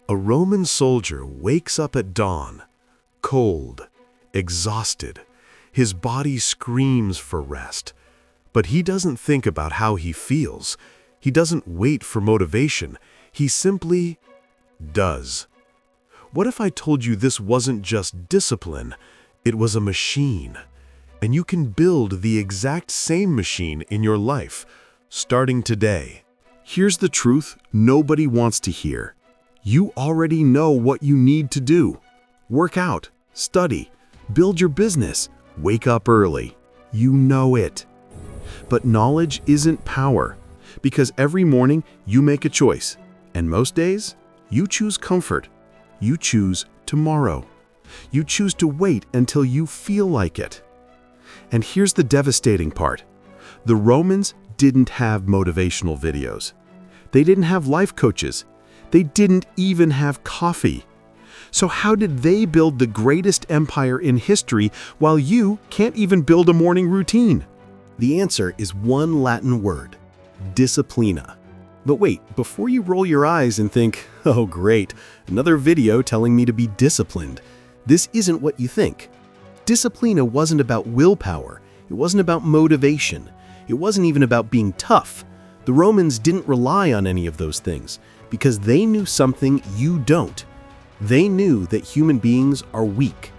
A Roman soldier wakes up at dawn, cold, exhausted. His body screams for rest. But he doesn't think about how he feels. He doesn't wait for motivation. He simply does. What if I told you this wasn't just discipline, it was a machine? And you can build the exact same machine in your life, starting today. Here's the truth nobody wants to hear. You already know what you need to do. Work out, study, build your business, wake up early. You know it. But knowledge isn't power, because every morning you make a choice, and most days you choose comfort. You choose tomorrow. You choose to wait until you feel like it. And here's the devastating part. The Romans didn't have motivational videos. They didn't have life coaches. They didn't even have coffee. So how did they build the greatest empire in history while you can't even build a morning routine? The answer is one Latin word, disciplina. But wait, before you roll your eyes and think, oh great, another video telling me to be disciplined, this isn't what you think. Disciplina wasn't about willpower. It wasn't about motivation. It wasn't even about being tough. The Romans didn't rely on any of those things because they knew something you don't. They knew that human beings are weak,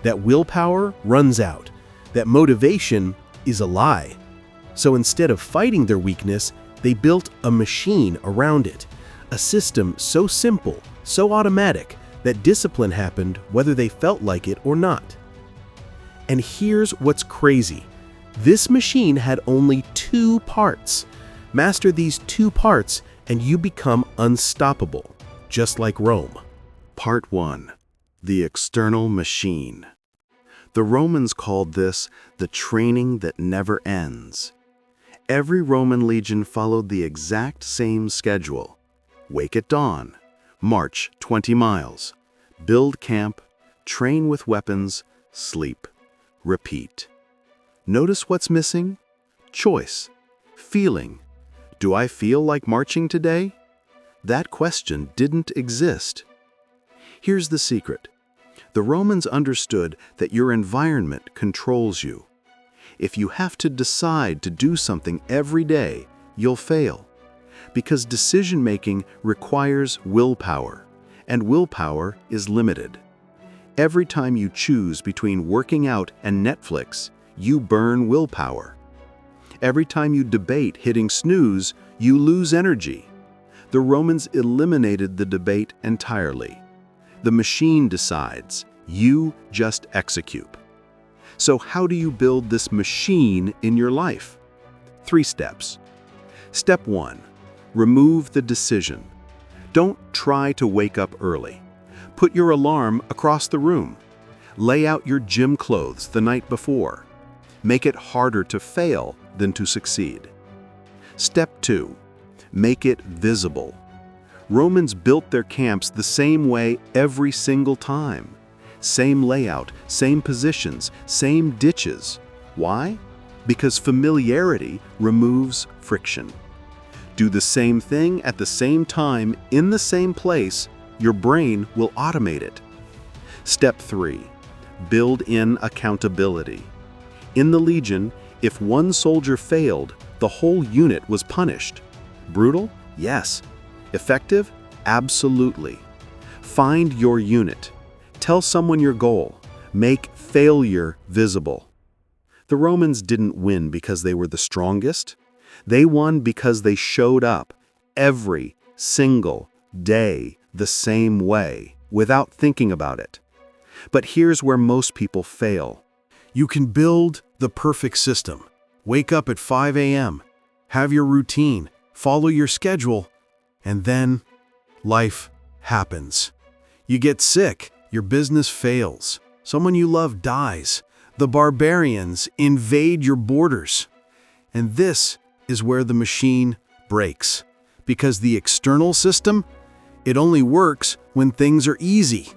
that willpower runs out, that motivation is a lie. So instead of fighting their weakness, they built a machine around it, a system so simple, so automatic, that discipline happened whether they felt like it or not. And here's what's crazy. This machine had only 2 parts. Master these 2 parts and you become unstoppable, just like Rome. Part 1. The external machine. The Romans called this the training that never ends. Every Roman legion followed the exact same schedule. Wake at dawn, march 20 miles, build camp, train with weapons, sleep, repeat. Notice what's missing? Choice, feeling. Do I feel like marching today? That question didn't exist. Here's the secret. The Romans understood that your environment controls you. If you have to decide to do something every day, you'll fail. Because decision-making requires willpower, and willpower is limited. Every time you choose between working out and Netflix, you burn willpower. Every time you debate hitting snooze, you lose energy. The Romans eliminated the debate entirely. The machine decides, you just execute. So how do you build this machine in your life? 3 steps. Step 1, remove the decision. Don't try to wake up early. Put your alarm across the room. Lay out your gym clothes the night before. Make it harder to fail than to succeed. Step 2, make it visible. Romans built their camps the same way every single time. Same layout, same positions, same ditches. Why? Because familiarity removes friction. Do the same thing at the same time in the same place, your brain will automate it. Step 3, build in accountability. In the Legion, if one soldier failed, the whole unit was punished. Brutal? Yes. Effective? Absolutely. Find your unit. Tell someone your goal. Make failure visible. The Romans didn't win because they were the strongest. They won because they showed up every single day the same way, without thinking about it. But here's where most people fail. You can build the perfect system. Wake up at 5 a.m., have your routine, follow your schedule, and then life happens. You get sick, your business fails, someone you love dies, the barbarians invade your borders. And this is where the machine breaks, because the external system, it only works when things are easy.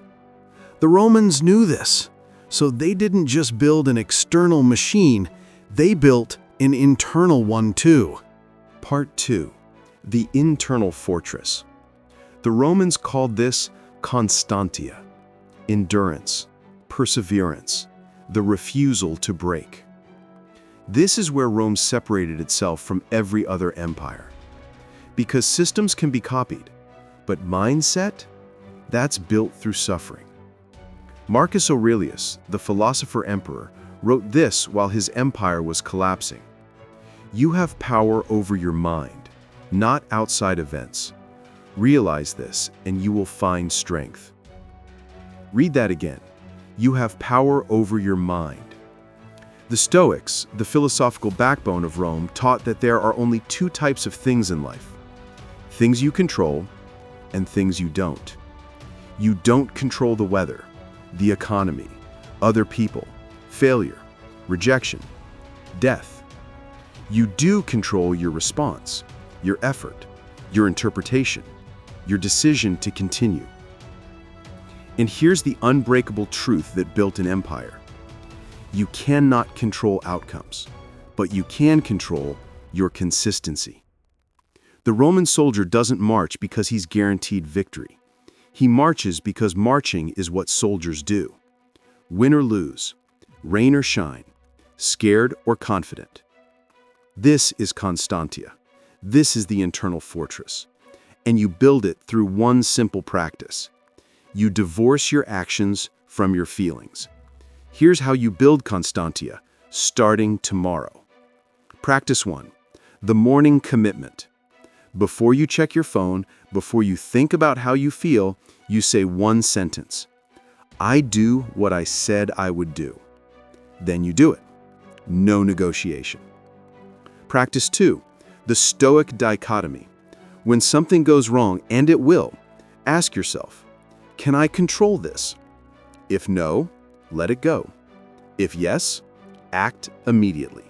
The Romans knew this, so they didn't just build an external machine, they built an internal one too. Part 2. The internal fortress. The Romans called this Constantia, endurance, perseverance, the refusal to break. This is where Rome separated itself from every other empire. Because systems can be copied, but mindset, that's built through suffering. Marcus Aurelius, the philosopher-emperor, wrote this while his empire was collapsing. You have power over your mind, not outside events. Realize this, and you will find strength. Read that again. You have power over your mind. The Stoics, the philosophical backbone of Rome, taught that there are only two types of things in life: things you control and things you don't. You don't control the weather, the economy, other people, failure, rejection, death. You do control your response, your effort, your interpretation, your decision to continue. And here's the unbreakable truth that built an empire. You cannot control outcomes, but you can control your consistency. The Roman soldier doesn't march because he's guaranteed victory. He marches because marching is what soldiers do. Win or lose, rain or shine, scared or confident. This is Constantia. This is the internal fortress. And you build it through one simple practice. You divorce your actions from your feelings. Here's how you build Constantia, starting tomorrow. Practice 1. The morning commitment. Before you check your phone, before you think about how you feel, you say one sentence. I do what I said I would do. Then you do it. No negotiation. Practice 2. The Stoic dichotomy. When something goes wrong, and it will, ask yourself, can I control this? If no, let it go. If yes, act immediately.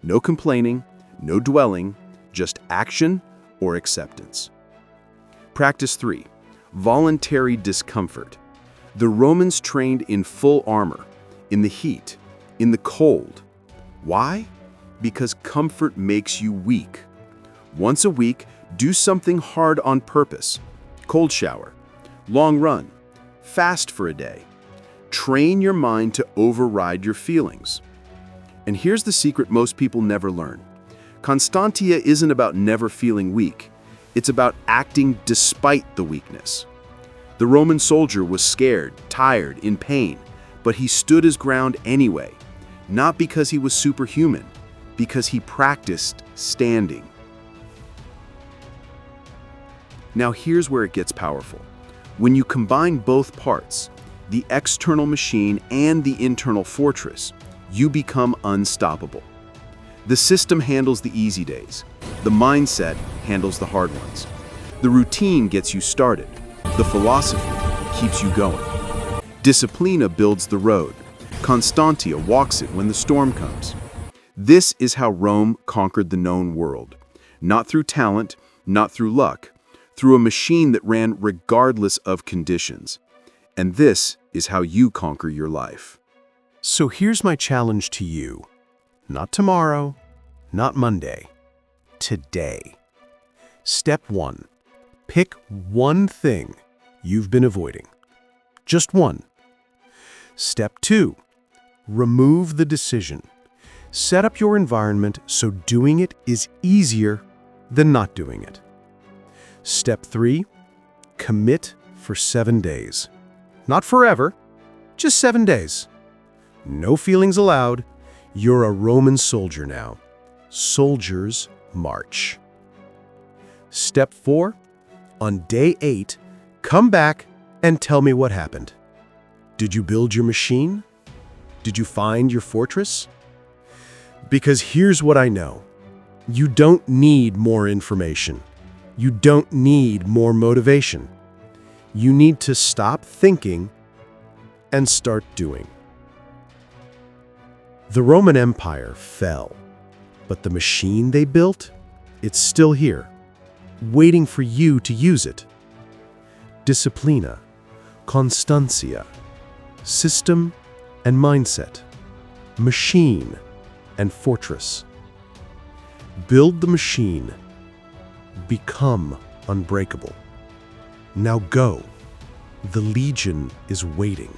No complaining, no dwelling, just action or acceptance. Practice 3. Voluntary discomfort. The Romans trained in full armor, in the heat, in the cold. Why? Because comfort makes you weak. Once a week, do something hard on purpose. Cold shower, long run, fast for a day. Train your mind to override your feelings. And here's the secret most people never learn. Constantia isn't about never feeling weak. It's about acting despite the weakness. The Roman soldier was scared, tired, in pain, but he stood his ground anyway, not because he was superhuman, because he practiced standing. Now here's where it gets powerful. When you combine both parts, the external machine and the internal fortress, you become unstoppable. The system handles the easy days. The mindset handles the hard ones. The routine gets you started. The philosophy keeps you going. Disciplina builds the road. Constantia walks it when the storm comes. This is how Rome conquered the known world. Not through talent, not through luck, through a machine that ran regardless of conditions. And this is how you conquer your life. So here's my challenge to you. Not tomorrow, not Monday. Today. Step 1. Pick one thing you've been avoiding. Just one. Step 2. Remove the decision. Set up your environment so doing it is easier than not doing it. Step 3. Commit for 7 days. Not forever, just 7 days. No feelings allowed. You're a Roman soldier now. Soldiers march. Step 4. On day 8, come back and tell me what happened. Did you build your machine? Did you find your fortress? Because here's what I know. You don't need more information. You don't need more motivation. You need to stop thinking and start doing. The Roman Empire fell, but the machine they built, it's still here, waiting for you to use it. Disciplina, Constantia, system and mindset, machine and fortress. Build the machine. Become unbreakable. Now go. The legion is waiting.